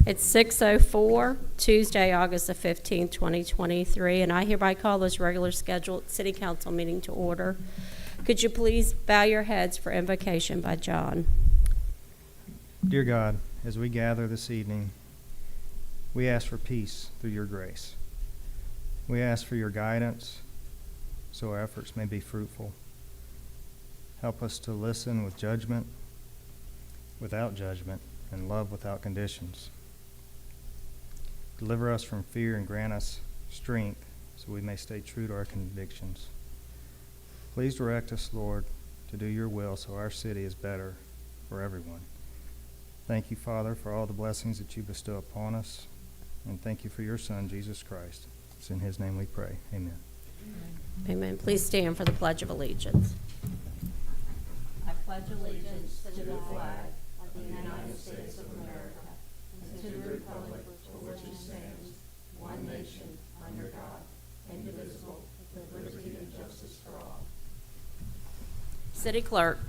It's 6:04, Tuesday, August the 15th, 2023, and I hereby call this regular scheduled city council meeting to order. Could you please bow your heads for invocation by John? Dear God, as we gather this evening, we ask for peace through your grace. We ask for your guidance so our efforts may be fruitful. Help us to listen with judgment, without judgment, and love without conditions. Deliver us from fear and grant us strength so we may stay true to our convictions. Please direct us, Lord, to do your will so our city is better for everyone. Thank you, Father, for all the blessings that you bestow upon us, and thank you for your Son, Jesus Christ. It's in his name we pray. Amen. Amen. Please stand for the Pledge of Allegiance. I pledge allegiance to the flag of the United States of America and to the republic for which it stands, one nation, under God, indivisible, with liberty and justice for all. City Clerk.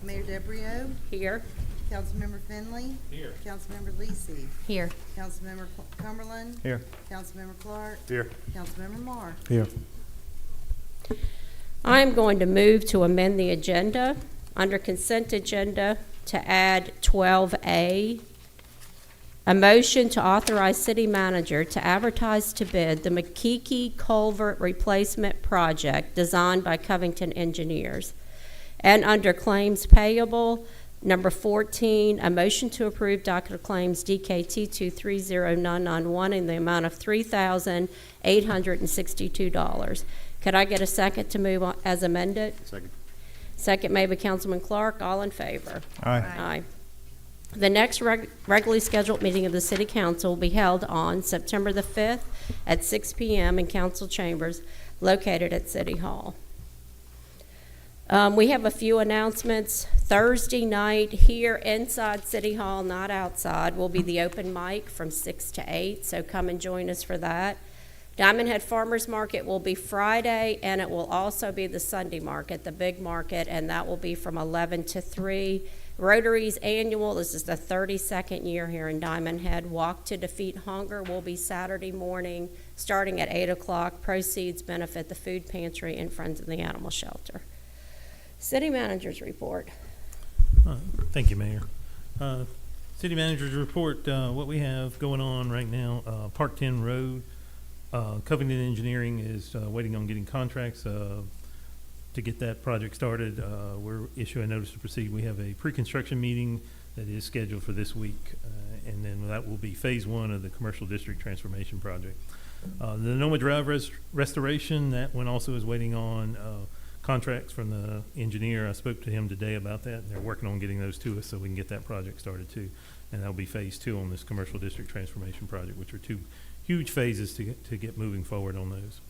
Mayor DeBrio, Here. Councilmember Finley. Here. Councilmember Lisi. Here. Councilmember Cumberland. Here. Councilmember Clark. Here. Councilmember Marr. Here. I am going to move to amend the agenda under consent agenda to add 12A, a motion to authorize city manager to advertise to bid the McKeekee Culvert Replacement Project designed by Covington Engineers. And under claims payable, number 14, a motion to approve docket of claims DKT 230991 in the amount of $3,862. Could I get a second to move on as amended? Second. Second made by Councilman Clark. All in favor? Aye. Aye. The next regularly scheduled meeting of the City Council will be held on September the 5th at 6 p.m. in council chambers located at City Hall. We have a few announcements. Thursday night here inside City Hall, not outside, will be the open mic from 6 to 8, so come and join us for that. Diamond Head Farmers Market will be Friday, and it will also be the Sunday market, the big market, and that will be from 11 to 3. Rotary's annual, this is the 32nd year here in Diamond Head, Walk to Defeat Hunger will be Saturday morning starting at 8 o'clock. Proceeds benefit the food pantry and Friends of the Animal Shelter. City Manager's report. Thank you, Mayor. City Manager's report, what we have going on right now, Park 10 Road, Covington Engineering is waiting on getting contracts to get that project started. We're issuing a notice to proceed. We have a pre-construction meeting that is scheduled for this week, and then that will be phase 1 of the Commercial District Transformation Project. The Noma Drive restoration, that one also is waiting on contracts from the engineer. I spoke to him today about that. They're working on getting those to us so we can get that project started too. And that'll be phase 2 on this Commercial District Transformation Project, which are 2 huge phases to get moving forward on those.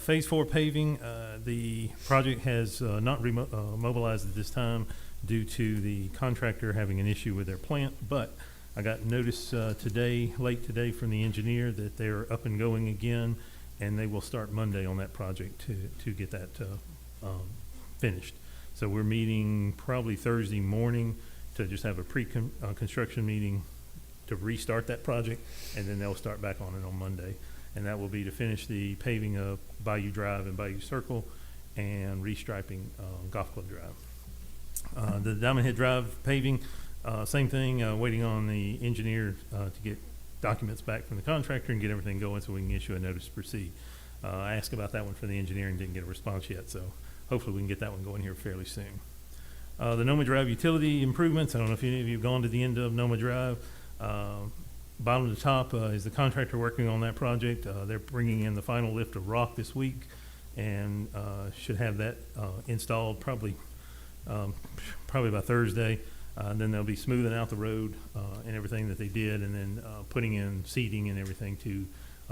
Phase 4 paving, the project has not mobilized at this time due to the contractor having an issue with their plant, but I got notice late today from the engineer that they're up and going again, and they will start Monday on that project to get that finished. So we're meeting probably Thursday morning to just have a pre-construction meeting to restart that project, and then they'll start back on it on Monday. And that will be to finish the paving of Bayou Drive and Bayou Circle and restriping Golf Club Drive. The Diamond Head Drive paving, same thing, waiting on the engineer to get documents back from the contractor and get everything going so we can issue a notice to proceed. I asked about that one for the engineer and didn't get a response yet, so hopefully we can get that one going here fairly soon. The Noma Drive utility improvements, I don't know if any of you have gone to the end of Noma Drive. Bottom to top is the contractor working on that project. They're bringing in the final lift of rock this week and should have that installed probably by Thursday. Then they'll be smoothing out the road and everything that they did, and then putting in seating and everything to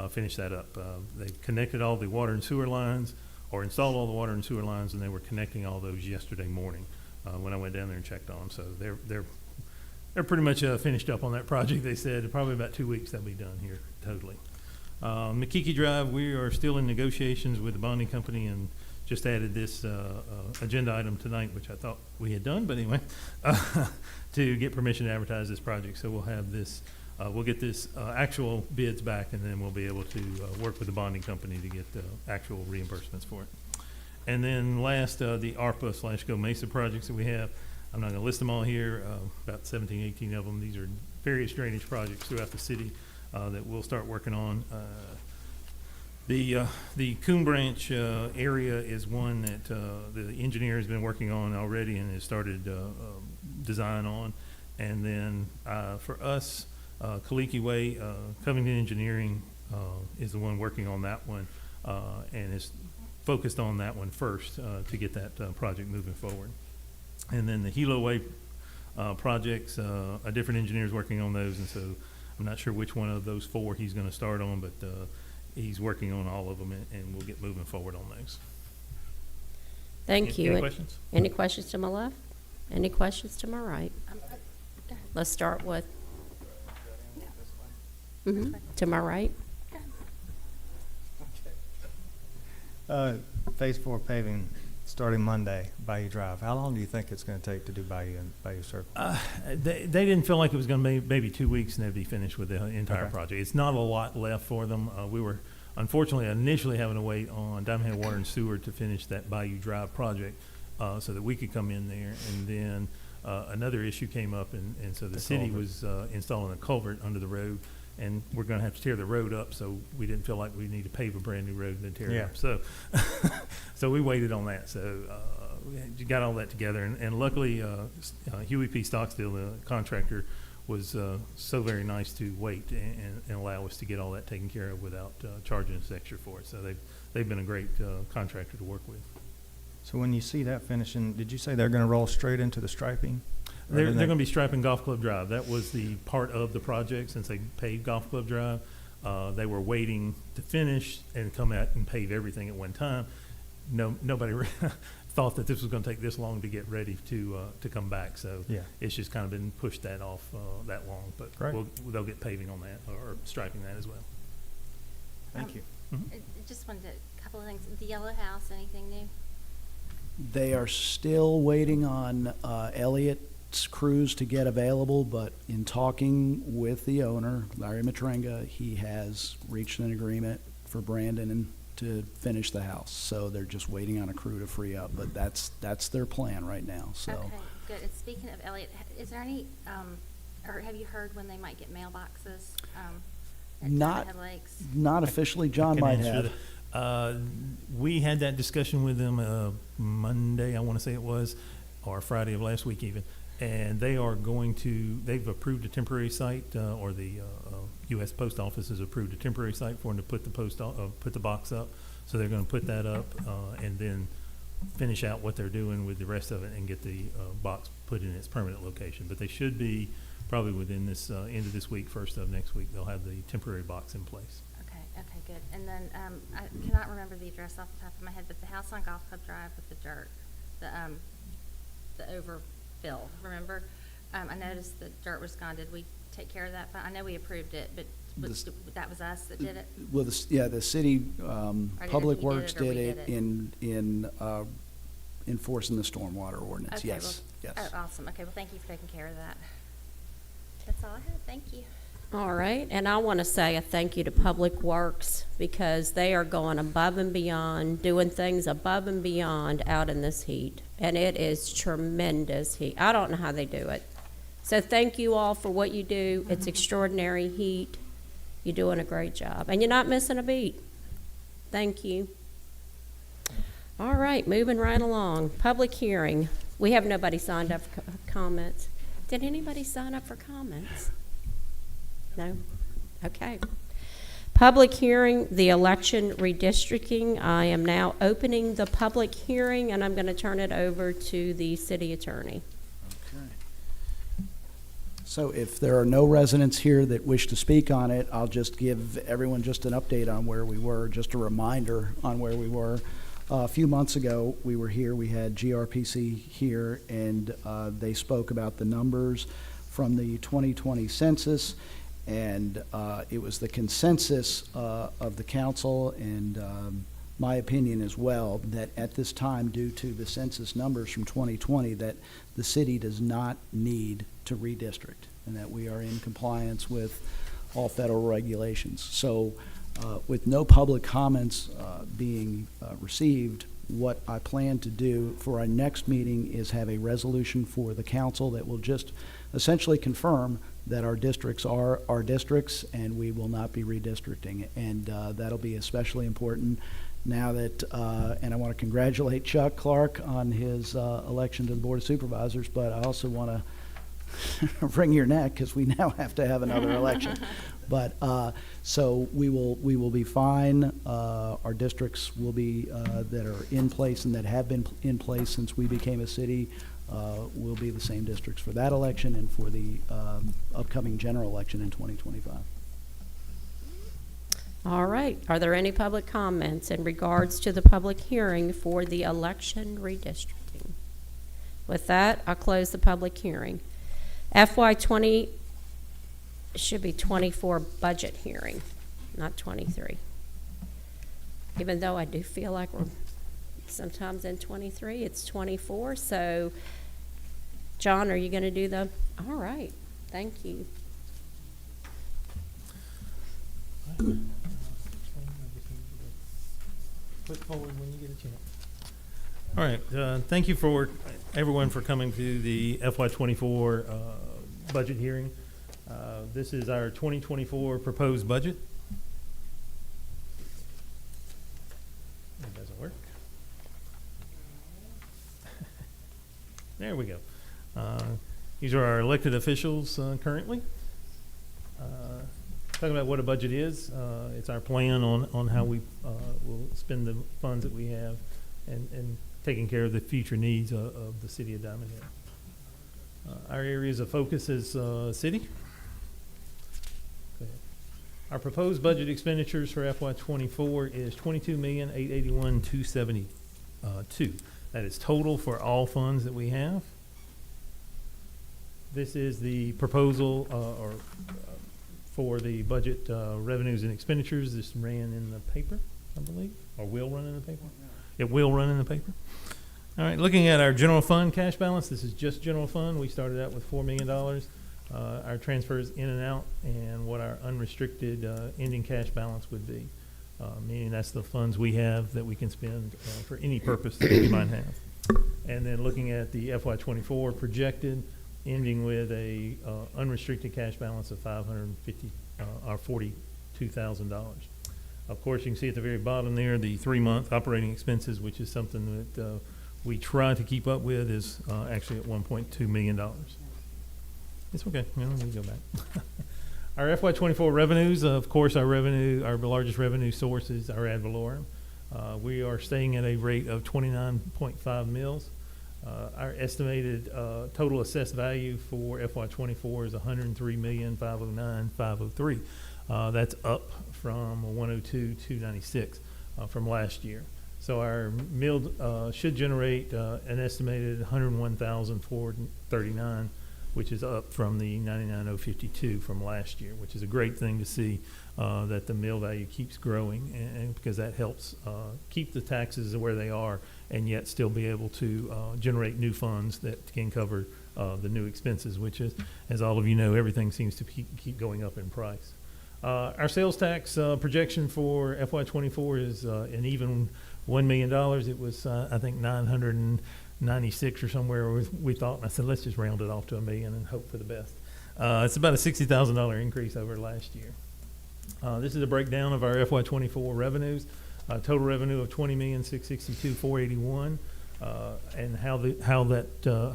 finish that up. They connected all the water and sewer lines, or installed all the water and sewer lines, and they were connecting all those yesterday morning when I went down there and checked on them. So they're pretty much finished up on that project. They said probably about 2 weeks they'll be done here totally. McKeekee Drive, we are still in negotiations with the bonding company and just added this agenda item tonight, which I thought we had done, but anyway, to get permission to advertise this project. So we'll have this, we'll get this actual bids back, and then we'll be able to work with the bonding company to get the actual reimbursements for it. And then last, the ARPA/Go Mesa projects that we have. I'm not going to list them all here, about 17, 18 of them. These are various drainage projects throughout the city that we'll start working on. The Coon Branch area is one that the engineer has been working on already and has started design on. And then for us, Kaliki Way, Covington Engineering is the one working on that one and is focused on that one first to get that project moving forward. And then the Hilo Way projects, a different engineer is working on those, and so I'm not sure which one of those four he's going to start on, but he's working on all of them, and we'll get moving forward on those. Thank you. Any questions? Any questions to my left? Any questions to my right? Let's start with, to my right. Phase 4 paving starting Monday, Bayou Drive. How long do you think it's going to take to do Bayou Circle? They didn't feel like it was going to be maybe 2 weeks and they'd be finished with the entire Okay. project. It's not a lot left for them. We were unfortunately initially having to wait on Diamond Head Water and Sewer to finish that Bayou Drive project so that we could come in there. And then another issue came up, and so the city culvert. was installing a culvert under the road, and we're going to have to tear the road up, so we didn't feel like we need to pave a brand new road and then tear it Yeah. up. So, so we waited on that. So we got all that together, and luckily Huey P. Stocksdale, the contractor, was so very nice to wait and allow us to get all that taken care of without charging us extra for it. So they've been a great contractor to work with. So when you see that finishing, did you say they're going to roll straight into the striping? Or They're do going to be striping Golf Club Drive. That was the part of the project since they paved Golf Club Drive. They were waiting to finish and come out and pave everything at one time. Nobody thought that this was going to take this long to get ready to come back. So Yeah. it's just kind of been pushed that off that long. But Great. they'll get paving on that or striping that as well. Thank you. I just wanted a couple of things. The Yellow House, anything new? They are still waiting on Elliot's crews to get available, but in talking with the owner, Larry Matrenga, he has reached an agreement for Brandon to finish the house. So they're just waiting on a crew to free up, but that's their plan right now, so. Okay, good. And speaking of Elliott, is there any, or have you heard when they might get mailboxes? At Not- Diamond Head Lakes? Not officially, John Can might answer have. that. We had that discussion with them Monday, I want to say it was, or Friday of last week even, and they are going to, they've approved a temporary site, or the U.S. Post Office has approved a temporary site for them to put the box up. So they're going to put that up and then finish out what they're doing with the rest of it and get the box put in its permanent location. But they should be probably within this end of this week, first of next week, they'll have the temporary box in place. Okay, good. And then, I cannot remember the address off the top of my head, but the house on Golf Club Drive with the dirt, the overfill, remember? I noticed the dirt was gone. Did we take care of that? I know we approved it, but that was us that did it? Well, the city, Public he did Works it or we did did it it? in enforcing the stormwater ordinance, Okay, yes, well, yes. Oh, awesome. Okay, well, thank you for taking care of that. That's all I had. Thank you. All right, and I want to say a thank you to Public Works because they are going above and beyond, doing things above and beyond out in this heat. And it is tremendous heat. I don't know how they do it. So thank you all for what you do. It's extraordinary heat. You're doing a great job, and you're not missing a beat. Thank you. All right, moving right along. Public hearing. We have nobody signed up for comments. Did anybody sign up for comments? No? Okay. Public hearing, the election redistricting. I am now opening the public hearing, and I'm going to turn it over to the city attorney. So if there are no residents here that wish to speak on it, I'll just give everyone just an update on where we were, just a reminder on where we were. A few months ago, we were here, we had GRPC here, and they spoke about the numbers from the 2020 census, and it was the consensus of the council and my opinion as well, that at this time, due to the census numbers from 2020, that the city does not need to redistrict, and that we are in compliance with all federal regulations. So with no public comments being received, what I plan to do for our next meeting is have a resolution for the council that will just essentially confirm that our districts are our districts and we will not be redistricting. And that'll be especially important now that, and I want to congratulate Chuck Clark on his election to the Board of Supervisors, but I also want to wring your neck because we now have to have another election. But so we will be fine. Our districts will be that are in place and that have been in place since we became a city will be the same districts for that election and for the upcoming general election in 2025. All right. Are there any public comments in regards to the public hearing for the election redistricting? With that, I'll close the public hearing. FY20 should be 24 budget hearing, not 23. Even though I do feel like we're sometimes in 23, it's 24. So, John, are you going to do the? All right. Thank you. Click forward when you get a chance. All right, thank you for everyone for coming to the FY24 budget hearing. This is our 2024 proposed budget. It doesn't work. There we go. These are our elected officials currently. Talking about what a budget is, it's our plan on how we will spend the funds that we have and taking care of the future needs of the city of Diamond Head. Our areas of focus is city. Go ahead. Our proposed budget expenditures for FY24 is $22,881,272. That is total for all funds that we have. This is the proposal for the budget revenues and expenditures. This ran in the paper, I believe, or will run in the paper. It will run in the paper. All right, looking at our general fund cash balance, this is just general fund. We started out with $4 million. Our transfers in and out, and what our unrestricted ending cash balance would be, meaning that's the funds we have that we can spend for any purpose that we might have. And then looking at the FY24 projected, ending with a unrestricted cash balance of $42,000. Of course, you can see at the very bottom there the 3-month operating expenses, which is something that we try to keep up with, is actually at $1.2 million. It's okay. Let me go back. Our FY24 revenues, of course, our largest revenue source is our ad valorem. We are staying at a rate of 29.5 mils. Our estimated total assessed value for FY24 is $103,509,503. That's up from $102,296 from last year. So our mill should generate an estimated $101,439, which is up from the $99,052 from last year, which is a great thing to see that the mill value keeps growing, and because that helps keep the taxes where they are and yet still be able to generate new funds that can cover the new expenses, which is, as all of you know, everything seems to keep going up in price. Our sales tax projection for FY24 is an even $1 million. It was, I think, 996 or somewhere we thought, and I said, let's just round it off to $1 million and hope for the best. It's about a $60,000 increase over last year. This is a breakdown of our FY24 revenues. Total revenue of $20,662,481, and how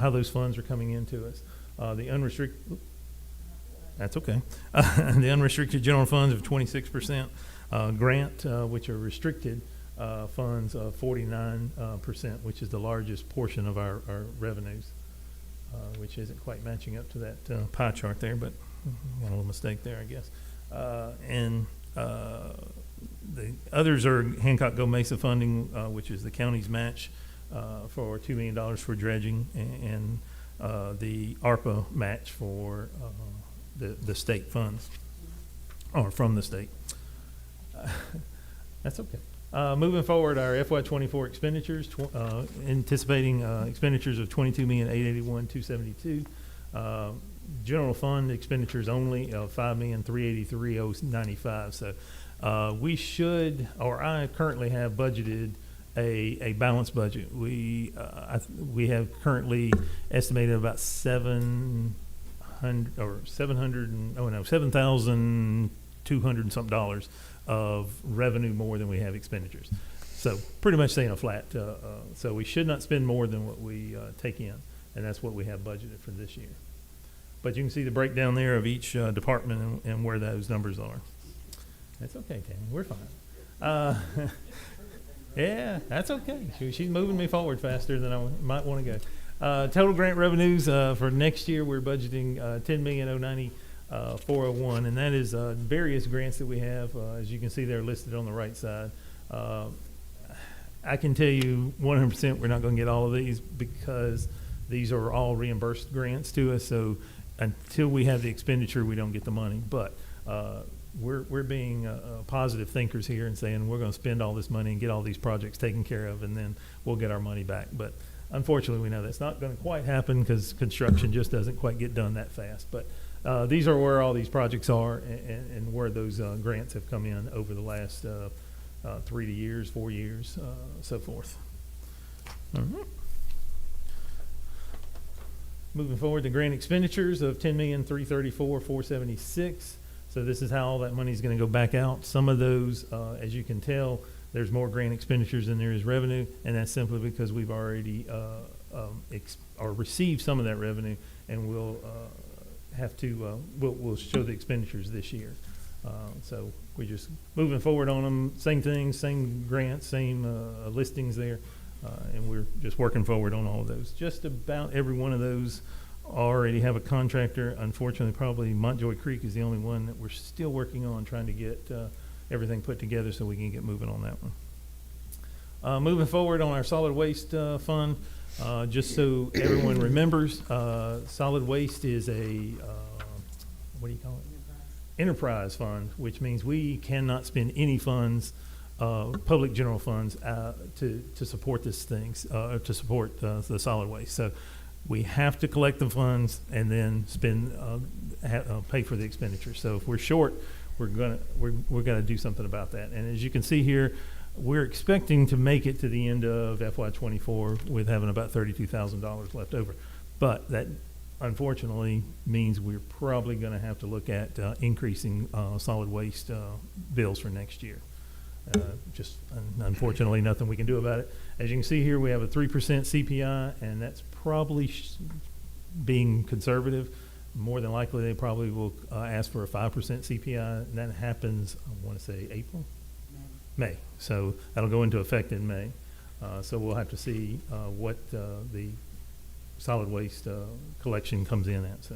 those funds are coming into us. The unrestricted, that's okay. The unrestricted general funds of 26%, grant, which are restricted funds of 49%, which is the largest portion of our revenues, which isn't quite matching up to that pie chart there, but got a little mistake there, I guess. The others are Hancock Go Mesa funding, which is the county's match for $2 million for dredging, and the ARPA match for the state funds, or from the state. That's okay. Moving forward, our FY '24 expenditures, anticipating expenditures of $22,881,272. General fund expenditures only of $5,383,095. So we should, or I currently have budgeted a balanced budget. We have currently estimated about 7,200 and something dollars of revenue more than we have expenditures. So pretty much staying a flat. So we should not spend more than what we take in, and that's what we have budgeted for this year. But you can see the breakdown there of each department and where those numbers are. That's okay, Tammy. We're fine. Yeah, that's okay. She's moving me forward faster than I might want to go. Total grant revenues for next year, we're budgeting $10,090,401, and that is various grants that we have. As you can see, they're listed on the right side. I can tell you 100% we're not going to get all of these because these are all reimbursed grants to us. So until we have the expenditure, we don't get the money. But we're being positive thinkers here and saying we're going to spend all this money and get all these projects taken care of, and then we'll get our money back. But unfortunately, we know that's not going to quite happen because construction just doesn't quite get done that fast. But these are where all these projects are and where those grants have come in over the last 3 years, 4 years, so forth. All right. Moving forward, the grant expenditures of $10,334,476. So this is how all that money is going to go back out. Some of those, as you can tell, there's more grant expenditures than there is revenue, and that's simply because we've already or received some of that revenue, and we'll have to we'll show the expenditures this year. So we're just moving forward on them. Same things, same grants, same listings there, and we're just working forward on all of those. Just about every one of those already have a contractor. Unfortunately, probably Montjoy Creek is the only one that we're still working on trying to get everything put together so we can get moving on that one. Moving forward on our solid waste fund, just so everyone remembers, solid waste is a, what do you call it? Enterprise fund, which means we cannot spend any funds, public general funds, to support this things, to support the solid waste. So we have to collect the funds and then spend, pay for the expenditure. So if we're short, we're gonna do something about that. And as you can see here, we're expecting to make it to the end of FY24 with having about $32,000 left over. But that unfortunately means we're probably going to have to look at increasing solid waste bills for next year. Just unfortunately nothing we can do about it. As you can see here, we have a 3% CPI, and that's probably being conservative. More than likely, they probably will ask for a 5% CPI, and that happens, I want to say, April? May. So that'll go into effect in May. So we'll have to see what the solid waste collection comes in at. So,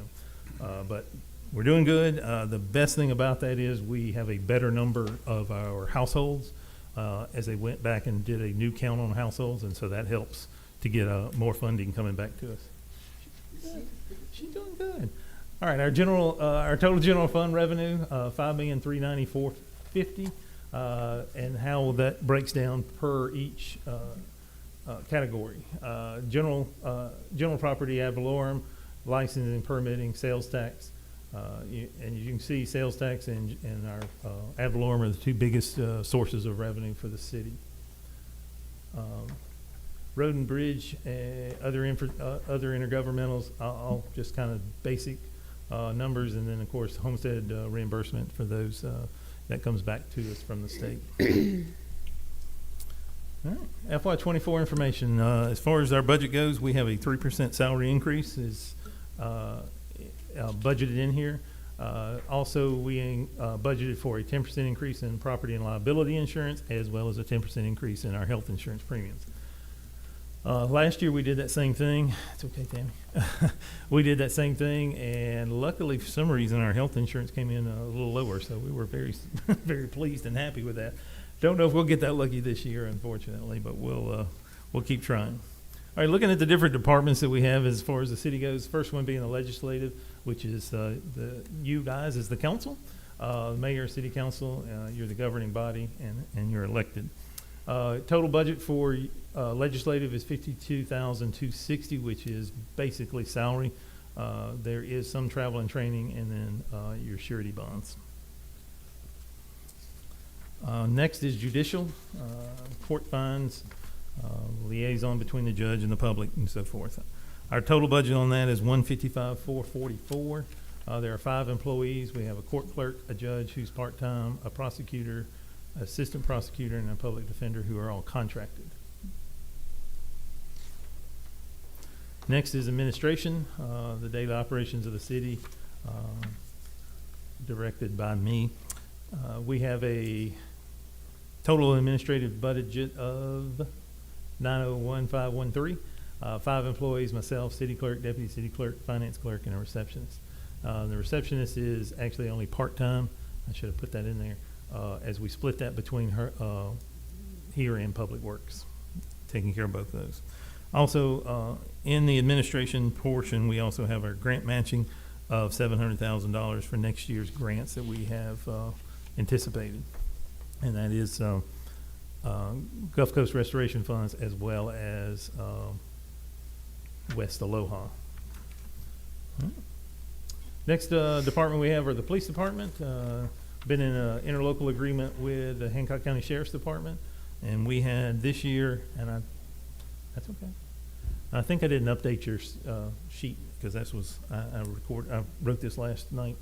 but we're doing good. The best thing about that is we have a better number of our households as they went back and did a new count on households, and so that helps to get more funding coming back to us. She's doing good. All right, our total general fund revenue, $5,394,50. And how that breaks down per each category. General property ad valorem, licensing, permitting, sales tax. And you can see sales tax and our ad valorem are the two biggest sources of revenue for the city. Road and bridge, other intergovernmentals, all just kind of basic numbers, and then of course homestead reimbursement for those that comes back to us from the state. All right. FY24 information. As far as our budget goes, we have a 3% salary increase is budgeted in here. Also, we budgeted for a 10% increase in property and liability insurance, as well as a 10% increase in our health insurance premiums. Last year we did that same thing. It's okay, Tammy. We did that same thing, and luckily for some reason our health insurance came in a little lower, so we were very, very pleased and happy with that. Don't know if we'll get that lucky this year, unfortunately, but we'll keep trying. All right, looking at the different departments that we have as far as the city goes. First one being the legislative, which is you guys as the council, mayor, city council. You're the governing body, and you're elected. Total budget for legislative is $52,260, which is basically salary. There is some travel and training, and then your surety bonds. Next is judicial, court fines, liaison between the judge and the public, and so forth. Our total budget on that is $155,444. There are 5 employees. We have a court clerk, a judge who's part-time, a prosecutor, assistant prosecutor, and a public defender who are all contracted. Next is administration, the daily operations of the city, directed by me. We have a total administrative budget of $901,513. 5 employees, myself, city clerk, deputy city clerk, finance clerk, and a receptionist. The receptionist is actually only part-time. I should have put that in there, as we split that between her here and Public Works, taking care of both of those. Also, in the administration portion, we also have our grant matching of $700,000 for next year's grants that we have anticipated. And that is Gulf Coast Restoration Funds as well as West Aloha. Next department we have are the police department. Been in an interlocal agreement with the Hancock County Sheriff's Department, and we had this year, and that's okay. I think I didn't update your sheet because that was I wrote this last night,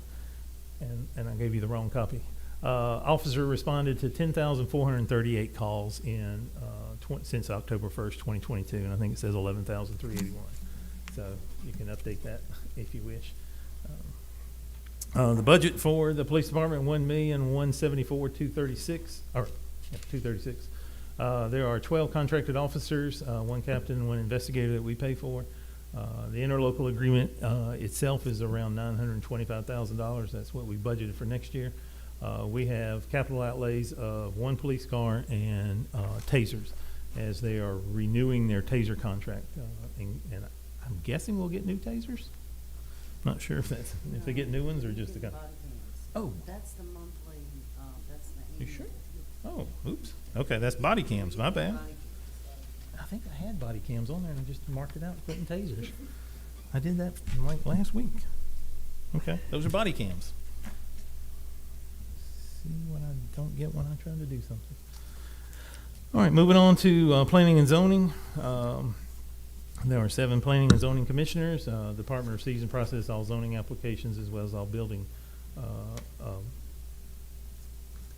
and I gave you the wrong copy. Officer responded to 10,438 calls in since October 1st, 2022, and I think it says 11,381. So you can update that if you wish. The budget for the police department, $1,174,236, or yeah, 236. There are 12 contracted officers, 1 captain and 1 investigator that we pay for. The interlocal agreement itself is around $925,000. That's what we budgeted for next year. We have capital outlays of 1 police car and tasers, as they are renewing their taser contract. And I'm guessing we'll get new tasers. Not sure if they get new ones or just the kind. Oh, That's the monthly, that's the you annual. sure? Oh, oops. Okay, that's body cams. My bad. I think I had body cams on there and I just marked it out, putting tasers. I did that like last week. Okay, those are body cams. See when I don't get when I try to do something. All right, moving on to planning and zoning. There are 7 planning and zoning commissioners. The department receives and processes all zoning applications as well as all building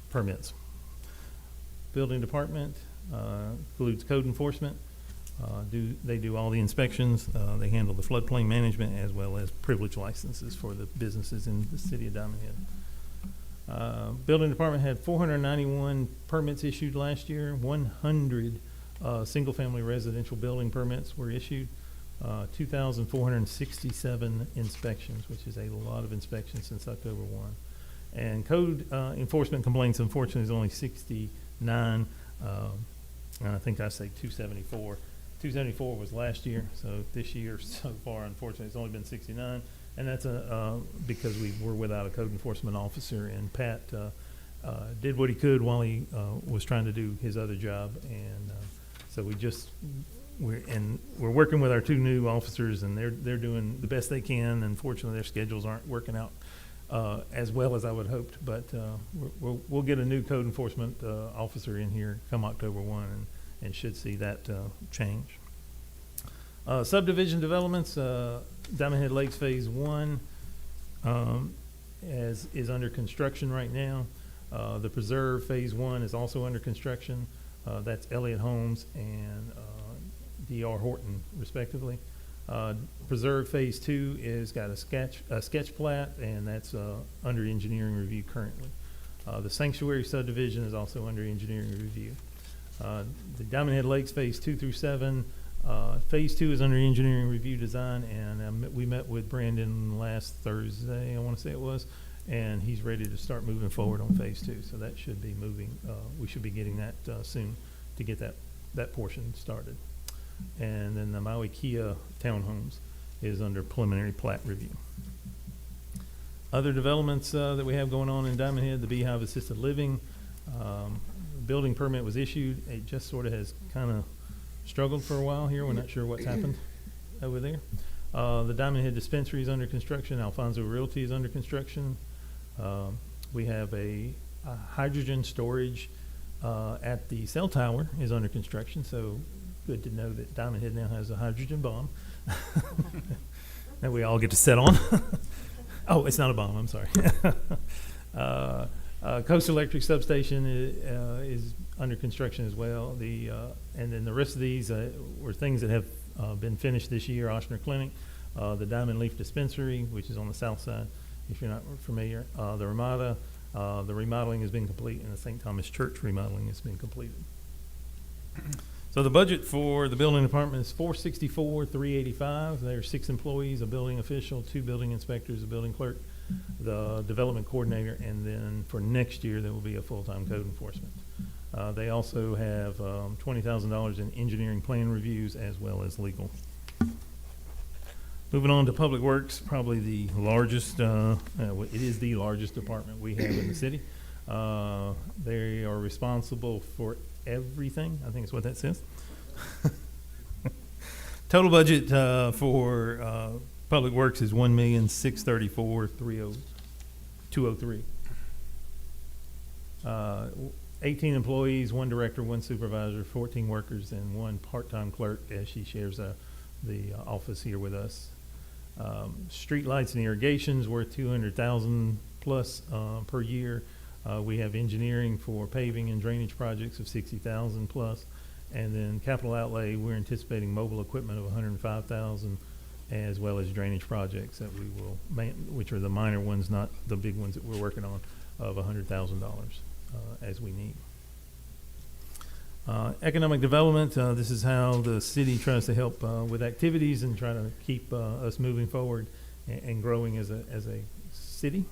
permits. Building department includes code enforcement. They do all the inspections. They handle the floodplain management as well as privilege licenses for the businesses in the city of Diamond Head. Building department had 491 permits issued last year. 100 single-family residential building permits were issued. 2,467 inspections, which is a lot of inspections since October 1. And code enforcement complaints, unfortunately, is only 69. And I think I say 274. 274 was last year, so this year so far, unfortunately, it's only been 69. And that's because we were without a code enforcement officer, and Pat did what he could while he was trying to do his other job. And so we're working with our 2 new officers, and they're doing the best they can. Unfortunately, their schedules aren't working out as well as I would hoped, but we'll get a new code enforcement officer in here come October 1 and should see that change. Subdivision developments, Diamond Head Lakes Phase 1 is under construction right now. The Preserve Phase 1 is also under construction. That's Elliott Homes and D.R. Horton, respectively. Preserve Phase 2 is got a sketch plat, and that's under engineering review currently. The Sanctuary subdivision is also under engineering review. The Diamond Head Lakes Phase 2 through 7, Phase 2 is under engineering review design, and we met with Brandon last Thursday, I want to say it was, and he's ready to start moving forward on Phase 2. So that should be moving. We should be getting that soon to get that portion started. And then the Maui Kia Townhomes is under preliminary plat review. Other developments that we have going on in Diamond Head, the Beehive Assisted Living. building permit was issued. It just sort of has kind of struggled for a while here. We're not sure what's happened over there. The Diamond Head Dispensary is under construction. Alfonso Realty is under construction. We have a hydrogen storage at the cell tower is under construction, so good to know that Diamond Head now has a hydrogen bomb that we all get to set on. Oh, it's not a bomb, I'm sorry. Coast Electric Substation is under construction as well. And then the rest of these were things that have been finished this year. Ochsner Clinic, the Diamond Leaf Dispensary, which is on the south side, if you're not familiar. The Ramada, the remodeling has been complete, and the St. Thomas Church remodeling has been completed. So the budget for the building department is $464,385. There are 6 employees, a building official, 2 building inspectors, a building clerk, the development coordinator, and then for next year there will be a full-time code enforcement. They also have $20,000 in engineering plan reviews as well as legal. Moving on to Public Works, probably the largest, it is the largest department we have in the city. They are responsible for everything. I think is what that says. Total budget for Public Works is $1,634,203. 18 employees, 1 director, 1 supervisor, 14 workers, and 1 part-time clerk as she shares the office here with us. Street lights and irrigations worth $200,000 plus per year. We have engineering for paving and drainage projects of $60,000 plus, and then capital outlay, we're anticipating mobile equipment of $105,000, as well as drainage projects that we will, which are the minor ones, not the big ones that we're working on, of $100,000 as we need. Economic development, this is how the city tries to help with activities and try to keep us moving forward and growing as a city.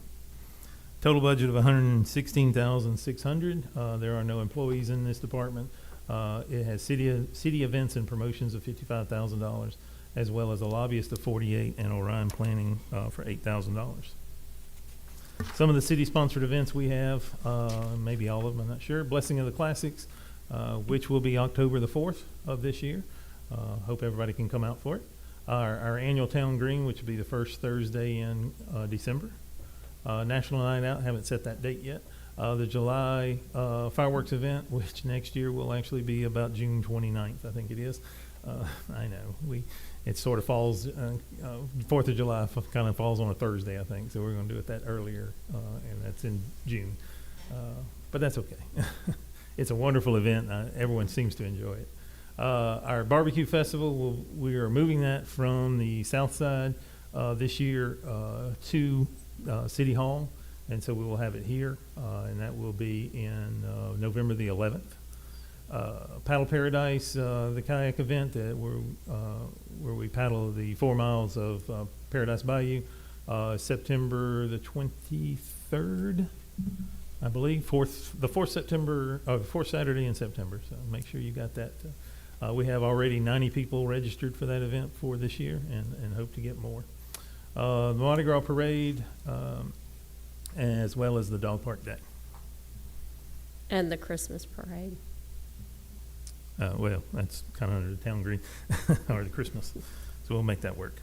Total budget of $116,600. There are no employees in this department. It has city events and promotions of $55,000, as well as a lobbyist of $48,000 and Orion Planning for $8,000. Some of the city-sponsored events we have, maybe all of them, I'm not sure. Blessing of the Classics, which will be October the 4th of this year. Hope everybody can come out for it. Our annual Town Green, which will be the first Thursday in December. National Night Out, haven't set that date yet. The July fireworks event, which next year will actually be about June 29th, I think it is. I know, it sort of falls, 4th of July kind of falls on a Thursday, I think, so we're going to do it that earlier, and that's in June. But that's okay. It's a wonderful event. Everyone seems to enjoy it. Our barbecue festival, we are moving that from the south side this year to City Hall, and so we will have it here, and that will be in November the 11th. Paddle Paradise, the kayak event where we paddle the 4 miles of Paradise Bayou, September the 23rd, I believe, the fourth Saturday in September. So make sure you got that. We have already 90 people registered for that event for this year, and hope to get more. The Mardi Gras Parade, as well as the Dog Park Day. And the Christmas parade. Well, that's kind of under the Town Green or the Christmas, so we'll make that work.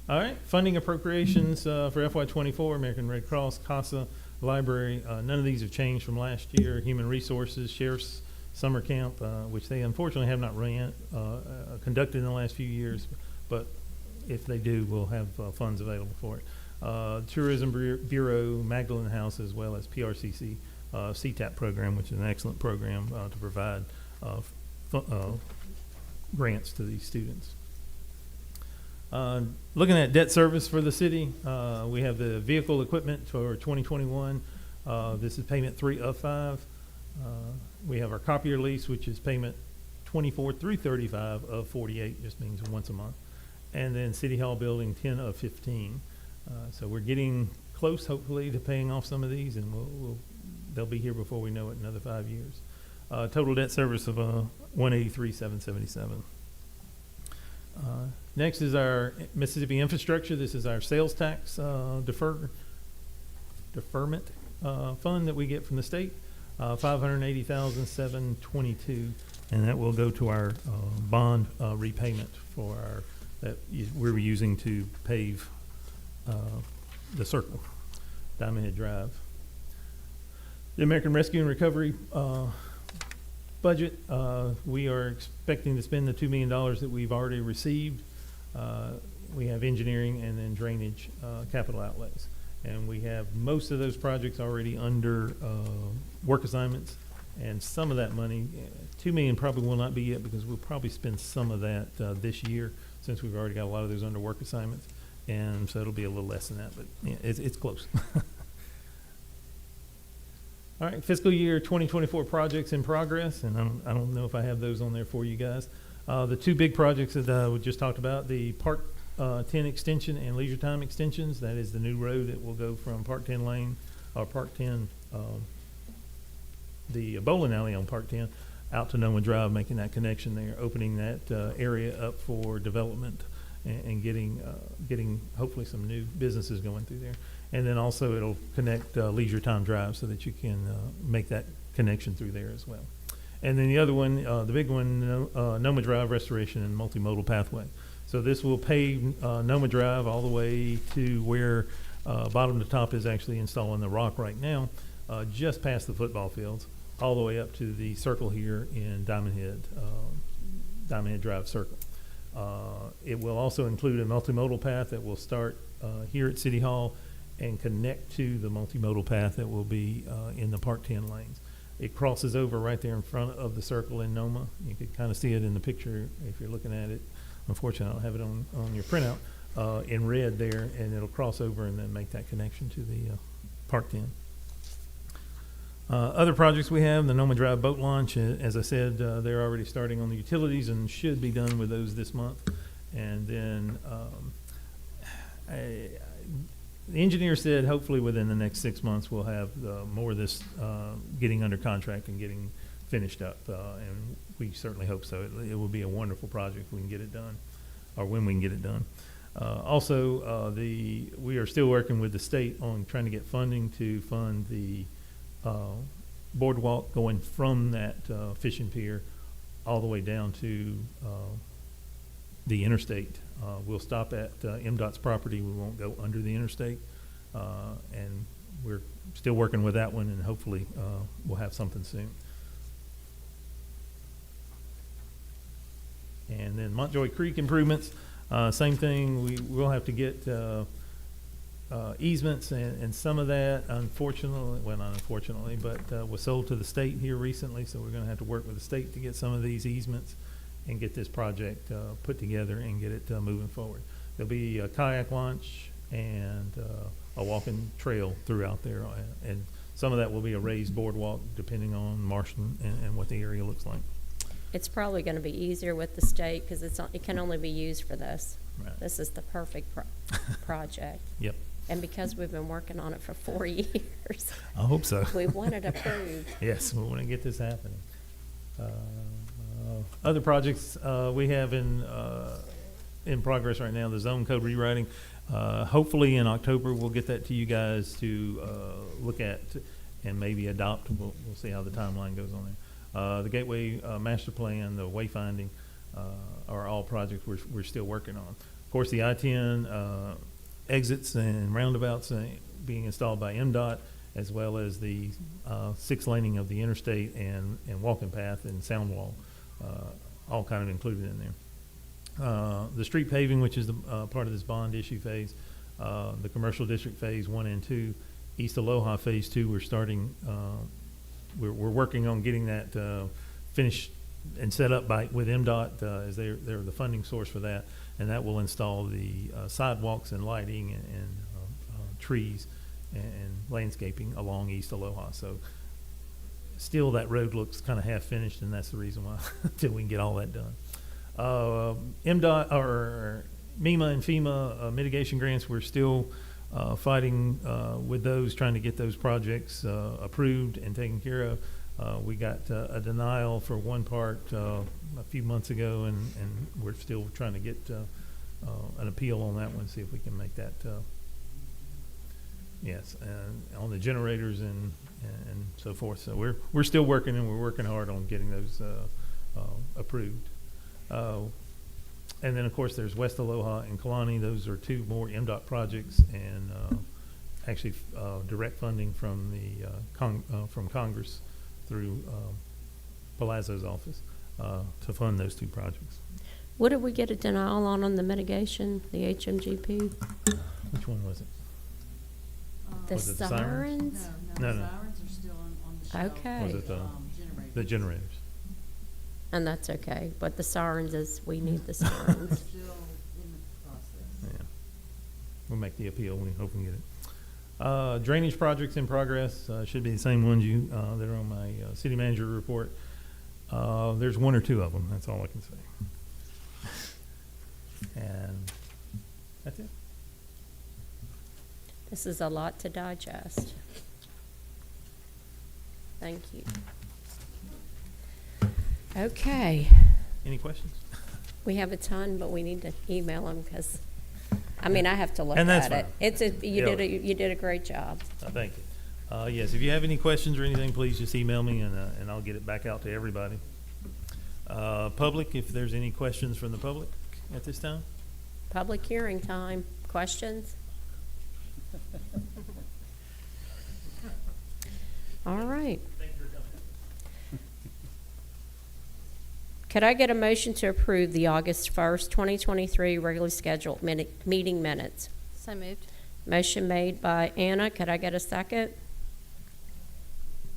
All right, funding appropriations for FY24, American Red Cross, CASA, Library. None of these have changed from last year. Human Resources, Sheriff's Summer Camp, which they unfortunately have not conducted in the last few years, but if they do, we'll have funds available for it. Tourism Bureau, Magdalene House, as well as PRCC CTAP program, which is an excellent program to provide grants to these students. Looking at debt service for the city, we have the vehicle equipment for 2021. This is payment 3 of 5. We have our copier lease, which is payment 24 through 35 of 48, just means once a month. And then City Hall building 10 of 15. So we're getting close, hopefully, to paying off some of these, and they'll be here before we know it, another 5 years. Total debt service of $183,777. Next is our Mississippi Infrastructure. This is our sales tax deferment fund that we get from the state. $580,722, and that will go to our bond repayment for our we're using to pave the circle, Diamond Head Drive. The American Rescue and Recovery budget, we are expecting to spend the $2 million that we've already received. We have engineering and then drainage capital outlays. And we have most of those projects already under work assignments. And some of that money, $2 million probably will not be yet, because we'll probably spend some of that this year, since we've already got a lot of those under work assignments. And so it'll be a little less than that, but yeah, it's close. All right, fiscal year 2024 projects in progress, and I don't know if I have those on there for you guys. The two big projects that we just talked about, the Park 10 extension and Leisure Time extensions. That is the new road that will go from Park 10 Lane, or Park 10, the bowling alley on Park 10, out to Noma Drive, making that connection there, opening that area up for development and getting hopefully some new businesses going through there. And then also it'll connect Leisure Time Drive so that you can make that connection through there as well. And then the other one, the big one, Noma Drive restoration and multimodal pathway. So this will pave Noma Drive all the way to where bottom to top is actually installing the rock right now, just past the football fields, all the way up to the circle here in Diamond Head Drive Circle. It will also include a multimodal path that will start here at City Hall and connect to the multimodal path that will be in the Park 10 lanes. It crosses over right there in front of the circle in Noma. You can kind of see it in the picture if you're looking at it. Unfortunately, I don't have it on your printout in red there, and it'll cross over and then make that connection to the Park 10. Other projects we have, the Noma Drive boat launch, as I said, they're already starting on the utilities and should be done with those this month. And then the engineer said hopefully within the next 6 months we'll have more of this getting under contract and getting finished up, and we certainly hope so. It will be a wonderful project if we can get it done, or when we can get it done. Also, we are still working with the state on trying to get funding to fund the boardwalk going from that fishing pier all the way down to the interstate. We'll stop at MDOT's property. We won't go under the interstate, and we're still working with that one, and hopefully we'll have something soon. And then Montjoy Creek improvements, same thing. We will have to get easements, and some of that, unfortunately, well, not unfortunately, but was sold to the state here recently, so we're going to have to work with the state to get some of these easements and get this project put together and get it moving forward. There'll be a kayak launch and a walking trail throughout there, and some of that will be a raised boardwalk depending on Marston and what the area looks like. It's probably going to be easier with the state because it can only be used for this. Right. This is the perfect project. Yep. And because we've been working on it for 4 years, I hope so. we want it approved. Yes, we want to get this happening. Other projects we have in progress right now, the zone code rewriting. Hopefully in October we'll get that to you guys to look at and maybe adopt. We'll see how the timeline goes on there. The Gateway Master Plan, the wayfinding, are all projects we're still working on. Of course, the I-10 exits and roundabouts being installed by MDOT, as well as the 6-laning of the interstate and walking path and sound wall, all kind of included in there. The street paving, which is the part of this bond issue phase, the commercial district phase 1 and 2, East Aloha phase 2, we're starting, we're working on getting that finished and set up with MDOT as they're the funding source for that, and that will install the sidewalks and lighting and trees and landscaping along East Aloha. So still that road looks kind of half finished, and that's the reason why until we can get all that done. MDOT or MEMA and FEMA mitigation grants, we're still fighting with those, trying to get those projects approved and taken care of. We got a denial for one part a few months ago, and we're still trying to get an appeal on that one, see if we can make that yes, and on the generators and so forth. So we're still working, and we're working hard on getting those approved. And then, of course, there's West Aloha and Kalani. Those are two more MDOT projects, and actually direct funding from the from Congress through Palazzo's office to fund those two projects. What did we get a denial on the mitigation, the HMGP? Which one was it? The Was it the sirens? sirens? No, the no. sirens are still on the shelf. Okay. Was it Generators. the generators? And that's okay, but the sirens is, we need the sirens. Still in the process. Yeah. We'll make the appeal. We hope we can get it. Drainage projects in progress, should be the same ones that are on my city manager report. There's one or two of them, that's all I can say. And that's it. This is a lot to digest. Thank you. Okay, Any questions? we have a ton, but we need to email them because, I mean, I have to look And that's at it. fine. It's a, Yeah. you did a great job. Thank you. Yes, if you have any questions or anything, please just email me and I'll get it back out to everybody. Public, if there's any questions from the public at this time? Public hearing time. Questions? All right. Could I get a motion to approve the August 1st, 2023 regularly scheduled meeting minutes? So moved. Motion made by Anna. Could I get a second?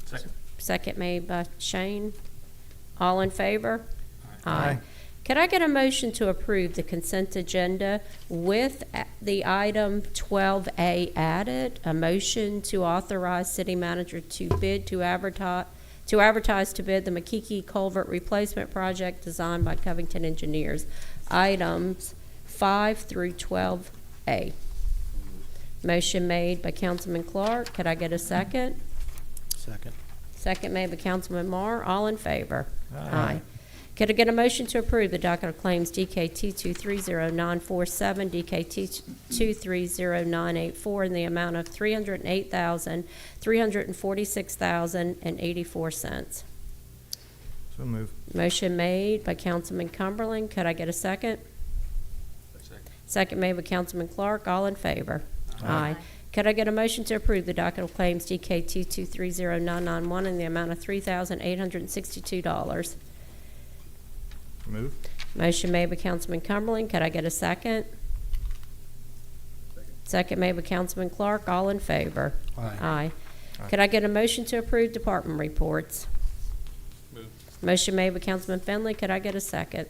Second. Second made by Shane. All in favor? Aye. Could I get a motion to approve the consent agenda with the item 12A added? A motion to authorize city manager to advertise to bid the Makiki Culvert Replacement Project designed by Covington Engineers. Items 5 through 12A. Motion made by Councilman Clark. Could I get a second? Second. Second made by Councilman Marr. All in favor? Aye. Could I get a motion to approve the docket of claims DKT 230947, DKT 230984 in the amount of $308,346,084? So move. Motion made by Councilman Cumberland. Could I get a second? Second made by Councilman Clark. All in favor? Aye. Could I get a motion to approve the docket of claims DKT 230991 in the amount of $3,862? Move. Motion made by Councilman Cumberland. Could I get a second? Second made by Councilman Clark. All in favor? Aye. Could I get a motion to approve department reports? Motion made by Councilman Finley. Could I get a second?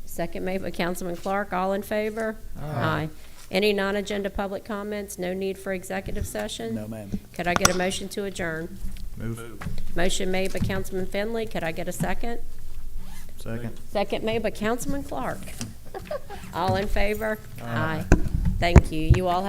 Second made by Councilman Clark. All in favor? Aye. Any non-agenda public comments? No need for executive session? No, ma'am. Could I get a motion to adjourn? Move. Motion made by Councilman Finley. Could I get a second? Second. Second made by Councilman Clark. All in favor? Aye. Thank you. You all have